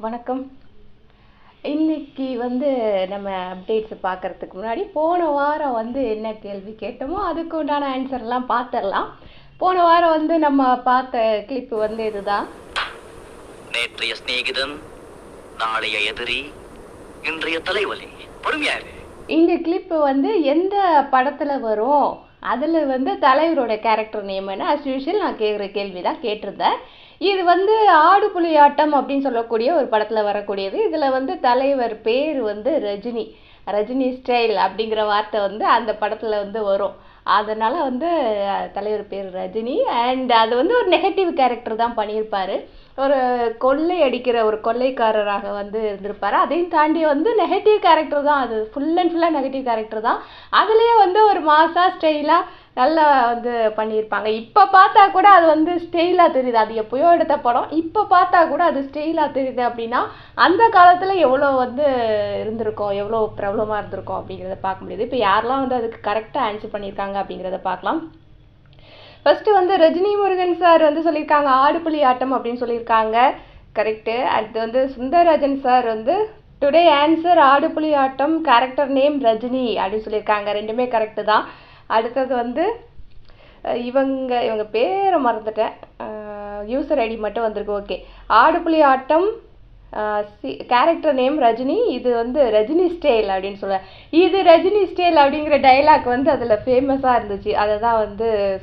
வணக்கம். இன்னைக்கு நம்ம அப்டேட்ஸ் பார்க்கறதுக்கு முன்னாடி போன வாரம் என்ன கேள்வி கேட்டோமோ அதுக்கு உண்டான ஆன்சர்லாம் பார்த்துடலாம். போன வாரம் நம்ம பார்த்த கிளிப் இதுதான். நேற்றைய சிநேகிதன், நாளைய எதிரி, இன்றைய தலைவலி. பொறுமையாரு. இந்த கிளிப் எந்த படத்துல வரும், அதுல தலைவரோட கேரக்டர் நேம் என்ன, அஸ் யூஷுவல் நான் கேட்குற கேள்வி தான் கேட்டிருந்தேன். இது ஆடு புலி ஆட்டம் அப்படின்னு சொல்லக்கூடிய ஒரு படத்துல வரக்கூடியது. இதுல தலைவர் பேர் ரஜினி. ரஜினி ஸ்டைல் அப்படிங்கிற வார்த்தை அந்த படத்துல வரும். அதனால தலைவர் பேர் ரஜினி. அண்ட் அது ஒரு நெகட்டிவ் கேரக்டர் தான் பண்ணியிருப்பாரு. ஒரு கொள்ளை அடிக்கிற ஒரு கொள்ளைக்காரராக இருந்திருப்பாரு. அதையும் தாண்டி நெகட்டிவ் கேரக்டர் தான், அது ஃபுல் அண்ட் ஃபுல்லாக நெகட்டிவ் கேரக்டர் தான். அதுலேயே ஒரு மாசா ஸ்டைலாக நல்லா பண்ணியிருப்பாங்க. இப்போ பார்த்தா கூட அது ஸ்டைலாக தெரியுது. அது எப்போயோ எடுத்த படம், இப்போ பார்த்தா கூட அது ஸ்டைலாக தெரியுது. அப்படின்னா அந்த காலத்தில் எவ்வளோ இருந்திருக்கோம், எவ்வளோ பிரபலமாக இருந்திருக்கோம் அப்படிங்கிறத பார்க்க முடியுது. இப்போ யாரெல்லாம் அதுக்கு கரெக்டாக ஆன்சர் பண்ணியிருக்காங்க அப்படிங்கிறத பார்க்கலாம். ஃபர்ஸ்ட் ரஜினி முருகன் சார் சொல்லியிருக்காங்க ஆடு புலி ஆட்டம் அப்படின்னு சொல்லியிருக்காங்க. கரெக்டு. அடுத்து சுந்தரராஜன் சார் டுடே ஆன்சர் ஆடு புலி ஆட்டம், கேரக்டர் நேம் ரஜினி அப்படின்னு சொல்லியிருக்காங்க. ரெண்டுமே கரெக்டு தான். அடுத்தது இவங்க பேரை மறந்துட்டேன், யூசர் ஐடி மட்டும் வந்திருக்கு. ஓகே, ஆடு புலி ஆட்டம் கேரக்டர் நேம் ரஜினி, இது ரஜினி ஸ்டைல் அப்படின்னு சொல்ல. இது ரஜினி ஸ்டைல் அப்படிங்கிற டைலாக் அதில் ஃபேமஸாக இருந்துச்சு, அதை தான்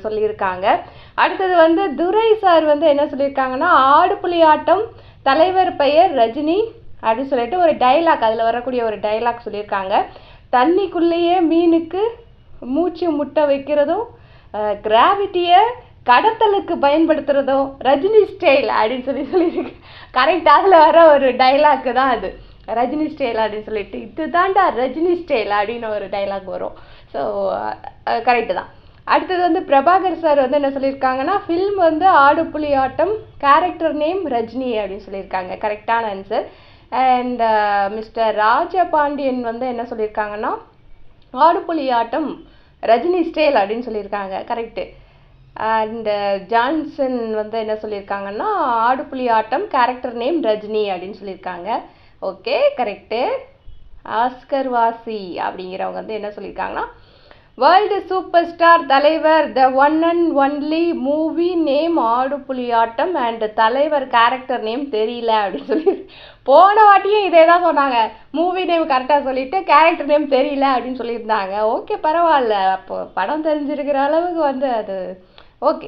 சொல்லியிருக்காங்க. அடுத்தது துரை சார் என்ன சொல்லியிருக்காங்கன்னா ஆடு புலி ஆட்டம், தலைவர் பெயர் ரஜினி அப்படின்னு சொல்லிட்டு ஒரு டைலாக், அதில் வரக்கூடிய ஒரு டைலாக் சொல்லியிருக்காங்க. தண்ணிக்குள்ளேயே மீனுக்கு மூச்சு முட்டை வைக்கிறதும், கிராவிட்டியை கடத்தலுக்கு பயன்படுத்துறதும் ரஜினி ஸ்டைல் அப்படின்னு சொல்லியிருக்கு. கரெக்ட், அதில் வர ஒரு டைலாக்கு தான் அது, ரஜினி ஸ்டைல் அப்படின்னு சொல்லிட்டு. இதுதான்டா ரஜினி ஸ்டைல் அப்படின்னு ஒரு டைலாக் வரும். ஸோ கரெக்டு தான். அடுத்தது பிரபாகர் சார் என்ன சொல்லியிருக்காங்கன்னா ஃபில்ம் ஆடு புலி ஆட்டம், கேரக்டர் நேம் ரஜினி அப்படின்னு சொல்லியிருக்காங்க. கரெக்டான ஆன்சர். அண்ட் மிஸ்டர் ராஜபாண்டியன் என்ன சொல்லியிருக்காங்கன்னா ஆடு புலி ஆட்டம் ரஜினி ஸ்டைல் அப்படின்னு சொல்லியிருக்காங்க. கரெக்டு. அண்ட் ஜான்சன் என்ன சொல்லியிருக்காங்கன்னா ஆடு புலி ஆட்டம், கேரக்டர் நேம் ரஜினி அப்படின்னு சொல்லியிருக்காங்க. Okay, correct. ஆஸ்கர் வாசி அப்படிங்கிறவங்க என்ன சொல்லியிருக்காங்கன்னா வேர்ல்டு சூப்பர் ஸ்டார் தலைவர், the one and only movie name ஆடு புலி ஆட்டம் அண்ட் தலைவர் கேரக்டர் நேம் தெரியல அப்படின்னு சொல்லி. போன வாட்டியும் இதே தான் சொன்னாங்க, மூவி நேம் கரெக்டாக சொல்லிட்டு கேரக்டர் நேம் தெரியல அப்படின்னு சொல்லியிருந்தாங்க. ஓகே, பரவாயில்ல. அப்போ படம் தெரிஞ்சிருக்கிற அளவுக்கு அது ஓகே,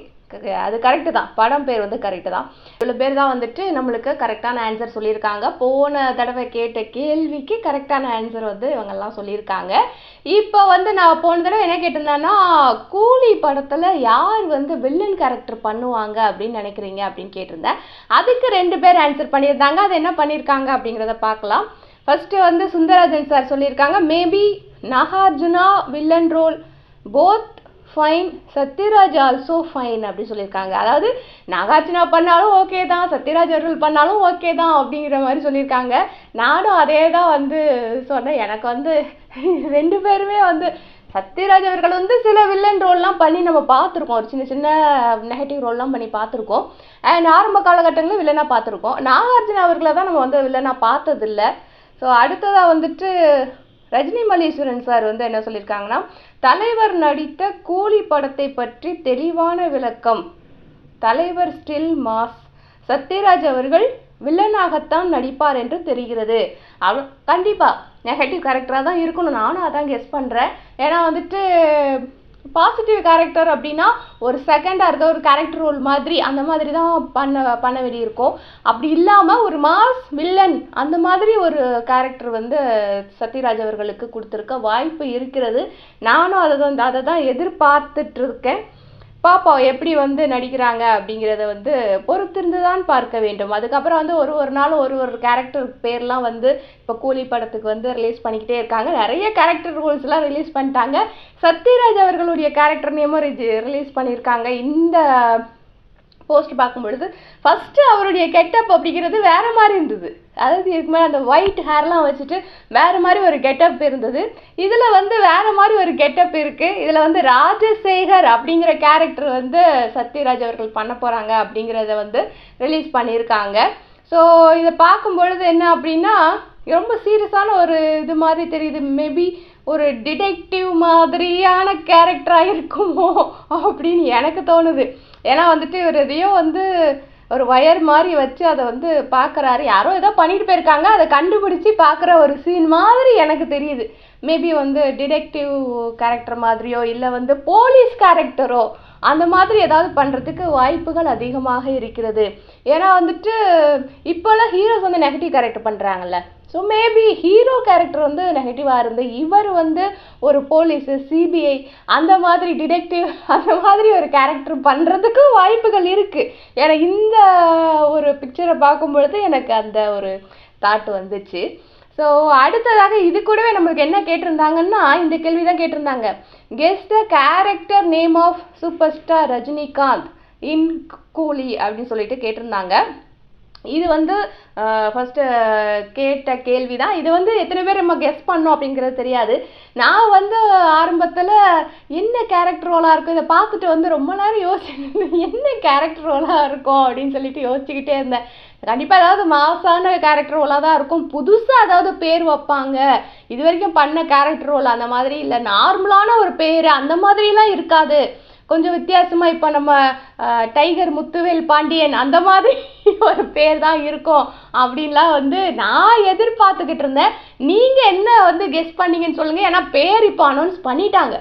அது கரெக்டு தான். படம் பேர் கரெக்டு தான். இவ்வளோ பேர் தான் நம்மளுக்கு கரெக்டான ஆன்சர் சொல்லியிருக்காங்க. போன தடவை கேட்ட கேள்விக்கு கரெக்டான ஆன்சர் இவங்கெல்லாம் சொல்லியிருக்காங்க. இப்போ நான் போன தடவை என்ன கேட்டிருந்தேன்னா கூலி படத்தில் யார் வில்லன் கேரக்டர் பண்ணுவாங்க அப்படின்னு நினைக்கிறீங்க அப்படின்னு கேட்டிருந்தேன். அதுக்கு 2 பேர் ஆன்சர் பண்ணியிருந்தாங்க. அது என்ன பண்ணியிருக்காங்க அப்படிங்கிறத பார்க்கலாம். ஃபர்ஸ்ட் சுந்தரராஜன் சார் சொல்லியிருக்காங்க maybe Nagarjuna villain role, both fine, Sathyaraj also fine அப்படி சொல்லியிருக்காங்க. அதாவது நாகார்ஜுனா பண்ணாலும் ஓகே தான், சத்யராஜ் அவர்கள் பண்ணாலும் ஓகே தான் அப்படிங்கிற மாதிரி சொல்லியிருக்காங்க. நானும் அதே தான் சொன்னேன். எனக்கு 2 பேருமே சத்யராஜ் அவர்கள் சில வில்லன் ரோல்லாம் பண்ணி நம்ம பார்த்துருக்கோம், ஒரு சின்ன சின்ன நெகட்டிவ் ரோல்லாம் பண்ணி பார்த்துருக்கோம். அண்ட் ஆரம்ப காலகட்டங்களில் வில்லனாக பார்த்துருக்கோம். நாகார்ஜுனா அவர்களை தான் நம்ம வில்லனாக பார்த்ததில்லை. ஸோ அடுத்ததாக ரஜினி மல்லீஸ்வரன் சார் என்ன சொல்லியிருக்காங்கன்னா தலைவர் நடித்த கூலி படத்தை பற்றி தெளிவான விளக்கம், தலைவர் ஸ்டில் மாஸ், சத்யராஜ் அவர்கள் வில்லனாகத்தான் நடிப்பார் என்று தெரிகிறது. கண்டிப்பாக நெகட்டிவ் கேரக்டராக தான் இருக்கணும், நானும் அதான் கெஸ் பண்ணுறேன். ஏன்னா பாசிட்டிவ் கேரக்டர் அப்படின்னா ஒரு செகண்டாக இருக்க ஒரு கேரக்டர் ரோல் மாதிரி அந்த மாதிரி தான் பண்ண வேண்டியிருக்கும். அப்படி இல்லாமல் ஒரு மாஸ் வில்லன் அந்த மாதிரி ஒரு கேரக்டர் சத்யராஜ் அவர்களுக்கு கொடுத்துருக்க வாய்ப்பு இருக்கிறது. நானும் அதை தான் எதிர்பார்த்துட்டு இருக்கேன். பாப்பா எப்படி நடிக்கிறாங்க அப்படிங்கிறத பொறுத்திருந்து தான் பார்க்க வேண்டும். அதுக்கப்புறம் ஒரு நாளும் ஒரு கேரக்டர் பேர்லாம் இப்போ கூலி படத்துக்கு ரிலீஸ் பண்ணிக்கிட்டே இருக்காங்க. நிறைய கேரக்டர் ரோல்ஸ்லாம் ரிலீஸ் பண்ணிட்டாங்க. சத்யராஜ் அவர்களுடைய கேரக்டர் நேமும் ரிலீஸ் பண்ணியிருக்காங்க. இந்த போஸ்ட் பார்க்கும் பொழுது ஃபஸ்ட்டு அவருடைய கெட்டப் அப்படிங்கிறது வேறு மாதிரி இருந்தது. அதாவது இதுக்கு மேலே அந்த ஒயிட் ஹேர்லாம் வச்சுட்டு வேறு மாதிரி ஒரு கெட்டப் இருந்தது. இதில் வேறு மாதிரி ஒரு கெட்டப் இருக்குது. இதில் ராஜசேகர் அப்படிங்கிற கேரக்டர் சத்யராஜ் அவர்கள் பண்ண போகிறாங்க அப்படிங்கிறத ரிலீஸ் பண்ணியிருக்காங்க. ஸோ இதை பார்க்கும் பொழுது என்ன அப்படின்னா ரொம்ப சீரியஸான ஒரு இது மாதிரி தெரியுது. மேபி ஒரு டிடெக்டிவ் மாதிரியான கேரக்டராக இருக்குமோ அப்படின்னு எனக்கு தோணுது. ஏன்னா வந்துட்டு ஒரு இதையும் வந்து ஒரு வயர் மாதிரி வச்சு அதை வந்து பார்க்குறாரு. யாரோ ஏதோ பண்ணிட்டு போயிருக்காங்க, அதை கண்டுபிடிச்சி பார்க்குற ஒரு சீன் மாதிரி எனக்கு தெரியுது. மேபி வந்து டிடெக்டிவ் கேரக்டர் மாதிரியோ இல்லை வந்து போலீஸ் கேரக்டரோ அந்த மாதிரி ஏதாவது பண்ணுறதுக்கு வாய்ப்புகள் அதிகமாக இருக்கிறது. ஏன்னா வந்துட்டு இப்போல்லாம் ஹீரோஸ் வந்து நெகட்டிவ் கேரக்டர் பண்ணுறாங்கல்ல. ஸோ மேபி ஹீரோ கேரக்டர் வந்து நெகட்டிவாக இருந்து இவர் வந்து ஒரு போலீஸு, சிபிஐ அந்த மாதிரி டிடெக்டிவ் அந்த மாதிரி ஒரு கேரக்டர் பண்ணுறதுக்கு வாய்ப்புகள் இருக்குது. ஏன்னா இந்த ஒரு பிக்சரை பார்க்கும் பொழுது எனக்கு அந்த ஒரு தாட் வந்துச்சு. ஸோ அடுத்ததாக இது கூடவே நம்மளுக்கு என்ன கேட்டிருந்தாங்கன்னா, இந்த கேள்வி தான் கேட்டிருந்தாங்க. Guess the character name of super star Rajinikanth in Coolie அப்படின்னு சொல்லிட்டு கேட்டிருந்தாங்க. இது வந்து ஃபஸ்ட்டு கேட்ட கேள்வி தான். இது வந்து எத்தனை பேர் நம்ம கெஸ் பண்ணோம் அப்படிங்கிறது தெரியாது. நான் வந்து ஆரம்பத்தில் என்ன கேரக்டர் ரோலாக இருக்கும் இதை பார்த்துட்டு வந்து ரொம்ப நேரம் யோசிச்சு என்ன கேரக்டர் ரோலாக இருக்கும் அப்படின்னு சொல்லிட்டு யோசிச்சுக்கிட்டே இருந்தேன். கண்டிப்பாக ஏதாவது மாசான கேரக்டர் ரோலாக தான் இருக்கும். புதுசாக ஏதாவது பேர் வைப்பாங்க, இது வரைக்கும் பண்ண கேரக்டர் ரோல் அந்த மாதிரி இல்லை, நார்மலான ஒரு பேர் அந்த மாதிரிலாம் இருக்காது, கொஞ்சம் வித்தியாசமாக இப்போ நம்ம டைகர் முத்துவேல் பாண்டியன் அந்த மாதிரி ஒரு பேர் தான் இருக்கும் அப்படின்லாம் வந்து நான் எதிர்பார்த்துக்கிட்டு இருந்தேன். நீங்கள் என்ன வந்து கெஸ் பண்ணீங்கன்னு சொல்லுங்கள். ஏன்னா பேர் இப்போ அனௌன்ஸ் பண்ணிட்டாங்க,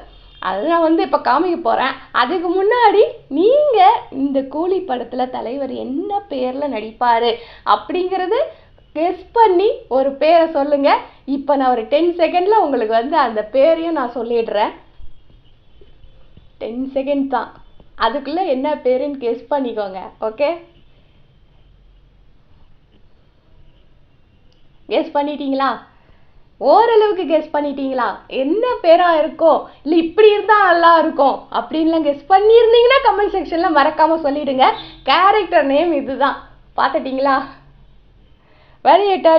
அது நான் வந்து இப்போ காமிக்க போகிறேன். அதுக்கு முன்னாடி நீங்கள் இந்த கூலி படத்தில் தலைவர் என்ன பேரில் நடிப்பார் அப்படிங்கிறது கெஸ் பண்ணி ஒரு பேரை சொல்லுங்கள். இப்போ நான் ஒரு 10 செகண்டில் உங்களுக்கு வந்து அந்த பேரையும் நான் சொல்லிடுறேன். 10 செகண்ட் தான், அதுக்குள்ளே என்ன பேருன்னு கெஸ் பண்ணிக்கோங்க. ஓகே, கெஸ் பண்ணிட்டீங்களா? ஓரளவுக்கு கெஸ் பண்ணிட்டீங்களா? என்ன பேராக இருக்கும், இல்லை இப்படி இருந்தால் நல்லா இருக்கும் அப்படின்லாம் கெஸ் பண்ணியிருந்தீங்கன்னா கமெண்ட் செக்ஷனில் மறக்காமல் சொல்லிவிடுங்க. கேரக்டர் நேம் இதுதான், பார்த்துட்டிங்களா? வெளியிட்ட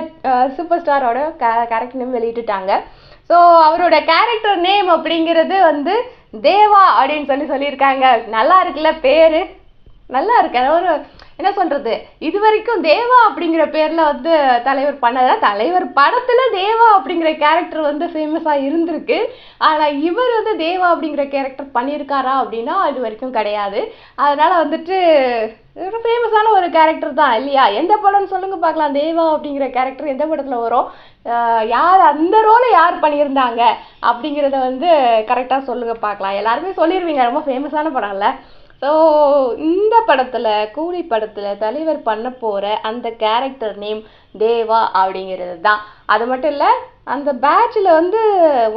சூப்பர் ஸ்டாரோட கேரக்டர் நேம் வெளியிட்டுட்டாங்க. ஸோ அவரோட கேரக்டர் நேம் அப்படிங்கிறது வந்து தேவா அப்படின்னு சொல்லியிருக்காங்க. நல்லா இருக்குல்ல பேர், நல்லா இருக்கு. ஒரு என்ன சொல்கிறது, இது வரைக்கும் தேவா அப்படிங்கிற பேரில் வந்து தலைவர் பண்ணதை, தலைவர் படத்தில் தேவா அப்படிங்கிற கேரக்டர் வந்து ஃபேமஸாக இருந்திருக்கு. ஆனால் இவர் வந்து தேவா அப்படிங்கிற கேரக்டர் பண்ணியிருக்காரா அப்படின்னா இது வரைக்கும் கிடையாது. அதனால் வந்துட்டு ஒரு ஃபேமஸான ஒரு கேரக்டர் தான் இல்லையா? எந்த படம்னு சொல்லுங்கள் பார்க்கலாம். தேவா அப்படிங்கிற கேரக்டர் எந்த படத்தில் வரும், யார் அந்த ரோலை யார் பண்ணியிருந்தாங்க அப்படிங்கிறத வந்து கரெக்டாக சொல்லுங்கள் பார்க்கலாம். எல்லாருமே சொல்லிடுவீங்க, ரொம்ப ஃபேமஸான படம் இல்லை? ஸோ இந்த படத்தில், கூலி படத்தில் தலைவர் பண்ண போகிற அந்த கேரக்டர் நேம் தேவா அப்படிங்கிறது தான். அது மட்டும் இல்லை, அந்த பேட்சில் வந்து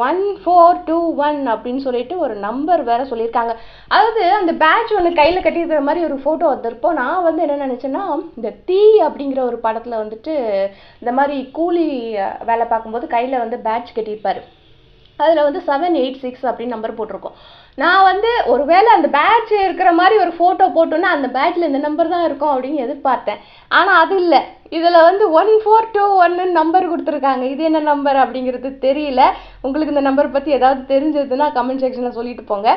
1421 அப்படின்னு சொல்லிட்டு ஒரு நம்பர் வேறு சொல்லியிருக்காங்க. அதாவது அந்த பேட்ச் ஒன்று கையில் கட்டியிருக்கிற மாதிரி ஒரு ஃபோட்டோ வந்திருப்போம். நான் வந்து என்ன நினச்சேன்னா, இந்த தீ அப்படிங்கிற ஒரு படத்தில் வந்துட்டு இந்த மாதிரி கூலி வேலை பார்க்கும்போது கையில் வந்து பேட்ச் கட்டியிருப்பார். அதில் வந்து 786 அப்படின்னு நம்பர் போட்டிருக்கோம். நான் வந்து ஒருவேளை அந்த பேட்ச் இருக்கிற மாதிரி ஒரு ஃபோட்டோ போட்டோன்னா அந்த பேட்சில் இந்த நம்பர் தான் இருக்கும் அப்படின்னு எதிர்பார்த்தேன். ஆனால் அது இல்லை, இதில் வந்து 1421 நம்பர் கொடுத்துருக்காங்க. இது என்ன நம்பர் அப்படிங்கிறது தெரியல. உங்களுக்கு இந்த நம்பர் பற்றி ஏதாவது தெரிஞ்சதுன்னா கமெண்ட் செக்ஷனில் சொல்லிட்டு போங்க.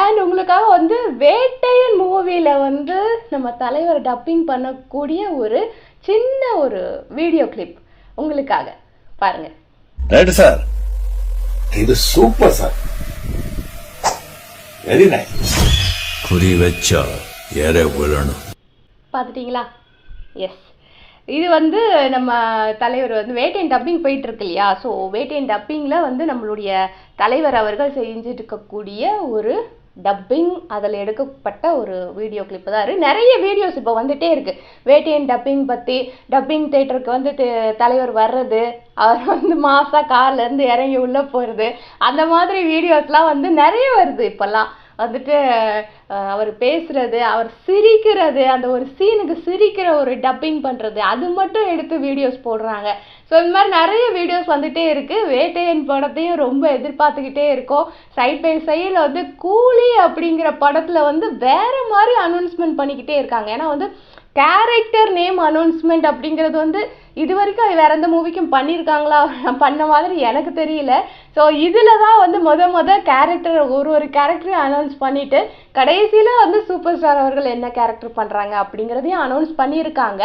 அண்ட் உங்களுக்காக வந்து வேட்டையன் மூவியில் வந்து நம்ம தலைவர் டப்பிங் பண்ணக்கூடிய ஒரு சின்ன ஒரு வீடியோ கிளிப் உங்களுக்காக பாருங்கள். ரைட் சார், இது சூப்பர் சார், வெரி நைஸ். குறி வச்சா ஏற விழணும். பார்த்துட்டிங்களா? எஸ், இது வந்து நம்ம தலைவர் வந்து வேட்டையன் டப்பிங் போயிட்டு இருக்கு இல்லையா? ஸோ வேட்டையன் டப்பிங்கில் வந்து நம்மளுடைய தலைவர் அவர்கள் செஞ்சுட்டு இருக்கக்கூடிய ஒரு டப்பிங், அதில் எடுக்கப்பட்ட ஒரு வீடியோ கிளிப்பு தான் இருக்குது. நிறைய வீடியோஸ் இப்போ வந்துகிட்டே இருக்குது வேட்டையன் டப்பிங் பற்றி. டப்பிங் தேட்டருக்கு வந்து தலைவர் வர்றது, அவர் வந்து மாசா கார்லேருந்து இறங்கி உள்ளே போகிறது, அந்த மாதிரி வீடியோஸ்லாம் வந்து நிறைய வருது இப்போல்லாம். வந்துட்டு அவர் பேசுகிறது, அவர் சிரிக்கிறது, அந்த ஒரு சீனுக்கு சிரிக்கிற ஒரு டப்பிங் பண்ணுறது, அது மட்டும் எடுத்து வீடியோஸ் போடுறாங்க. ஸோ இந்த மாதிரி நிறைய வீடியோஸ் வந்துகிட்டே இருக்குது. வேட்டையன் படத்தையும் ரொம்ப எதிர்பார்த்துக்கிட்டே இருக்கோம். சைட் பை சைடில் வந்து கூலி அப்படிங்கிற படத்தில் வந்து வேறு மாதிரி அனௌன்ஸ்மெண்ட் பண்ணிக்கிட்டே இருக்காங்க. ஏன்னா வந்து கேரக்டர் நேம் அனௌன்ஸ்மெண்ட் அப்படிங்கிறது வந்து இது வரைக்கும் வேற எந்த மூவிக்கும் பண்ணியிருக்காங்களா பண்ண மாதிரி எனக்கு தெரியல. ஸோ இதில் தான் வந்து முத கேரக்டர் ஒரு கேரக்டரையும் அனௌன்ஸ் பண்ணிட்டு கடைசியில் வந்து சூப்பர் ஸ்டார் அவர்கள் என்ன கேரக்டர் பண்ணுறாங்க அப்படிங்கிறதையும் அனௌன்ஸ் பண்ணியிருக்காங்க.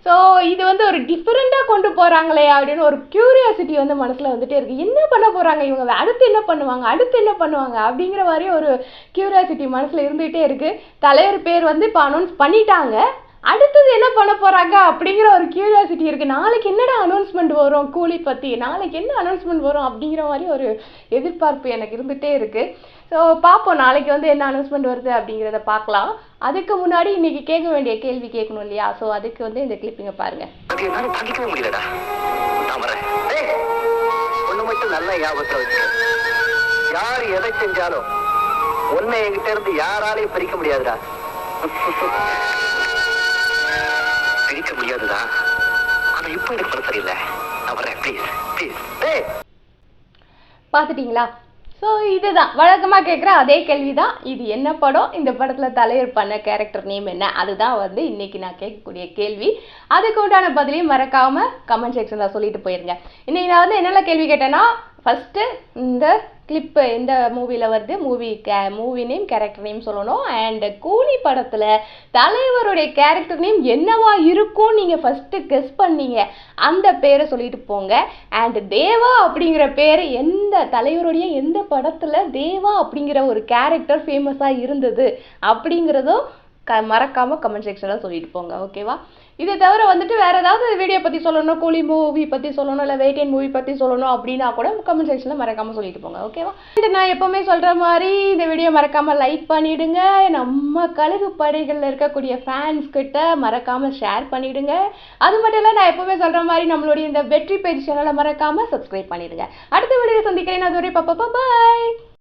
ஸோ இது வந்து ஒரு டிஃப்ரெண்ட்டாக கொண்டு போகிறாங்களே அப்படின்னு ஒரு க்யூரியாசிட்டி வந்து மனசில் வந்துட்டே இருக்குது. என்ன பண்ண போகிறாங்க இவங்க, அடுத்து என்ன பண்ணுவாங்க அப்படிங்கிற மாதிரி ஒரு க்யூரியாசிட்டி மனசில் இருந்துகிட்டே இருக்குது. தலைவர் பேர் வந்து இப்போ அனௌன்ஸ் பண்ணிட்டாங்க, அடுத்தது என்ன பண்ண போகிறாங்க அப்படிங்கிற ஒரு க்யூரியாசிட்டி இருக்குது. நாளைக்கு என்னடா அனௌன்ஸ்மெண்ட் வரும் கூலி பற்றி, நாளைக்கு என்ன அனௌன்ஸ்மெண்ட் வரும் அப்படிங்கிற மாதிரி ஒரு எதிர்பார்ப்பு எனக்கு இருந்துகிட்டே இருக்குது. ஸோ பார்ப்போம் நாளைக்கு வந்து என்ன அனௌன்ஸ்மெண்ட் வருது அப்படிங்கிறத பார்க்கலாம். அதுக்கு முன்னாடி இன்னைக்கு கேட்க வேண்டிய கேள்வி கேட்கணும் இல்லையா? ஸோ அதுக்கு வந்து இந்த கிளிப்பிங்க பாருங்கள். முடியலடா, நான் வரேன். ஒண்ணு மட்டும் நல்ல ஞாபகத்தை வச்சு, யார் எதை செஞ்சாலும் உன்னை என்கிட்ட இருந்து யாராலையும் பிரிக்க முடியாதுடா. பிரிக்க முடியாதுடா, ஆனா இப்போ எனக்கு பண்ண சரியில்லை. நான் வரேன், ப்ளீஸ் ப்ளீஸ். பார்த்துட்டிங்களா? ஸோ இதுதான் வழக்கமாக கேட்குற அதே கேள்வி தான். இது என்ன படம், இந்த படத்தில் தலைவர் பண்ண கேரக்டர் நேம் என்ன, அதுதான் வந்து இன்றைக்கி நான் கேட்கக்கூடிய கேள்வி. அதுக்கு உண்டான பதிலையும் மறக்காமல் கமெண்ட் செக்ஷனில் சொல்லிட்டு போயிருங்க. இன்றைக்கி நான் வந்து என்னென்ன கேள்வி கேட்டேன்னா, ஃபஸ்ட்டு இந்த கிளிப்பு எந்த மூவியில் வருது, மூவி நேம் கேரக்டர் நேம் சொல்லணும். அண்ட் கூலி படத்தில் தலைவருடைய கேரக்டர் நேம் என்னவா இருக்கும் நீங்கள் ஃபஸ்ட்டு கெஸ் பண்ணீங்க, அந்த பேரை சொல்லிட்டு போங்க. அண்ட் தேவா அப்படிங்கிற பேர் எந்த தலைவருடைய எந்த படத்தில் தேவா அப்படிங்கிற ஒரு கேரக்டர் ஃபேமஸாக இருந்தது அப்படிங்கிறதும் மறக்காமல் கமெண்ட் செக்ஷனில் சொல்லிட்டு போங்க. ஓகேவா? இதை தவிர வந்துட்டு வேறு ஏதாவது வீடியோ பற்றி சொல்லணும், கூலி மூவி பற்றி சொல்லணும், இல்லை வெயிட் மூவி பற்றி சொல்லணும் அப்படின்னா கூட கமெண்ட் செக்ஷனில் மறக்காமல் சொல்லிட்டு போங்க. ஓகேவா? நான் எப்போவுமே சொல்கிற மாதிரி இந்த வீடியோ மறக்காமல் லைக் பண்ணிவிடுங்க. நம்ம கழுகு படைகளில் இருக்கக்கூடிய ஃபேன்ஸ் கிட்ட மறக்காமல் ஷேர் பண்ணிவிடுங்க. அது மட்டும் இல்லை, நான் எப்போவுமே சொல்கிற மாதிரி நம்மளுடைய இந்த வெற்றி பேஜ் சேனலை மறக்காமல் சப்ஸ்கிரைப் பண்ணிவிடுங்க. அடுத்த வீடியோ சந்திக்கிறேன். அதுவரை பாய்.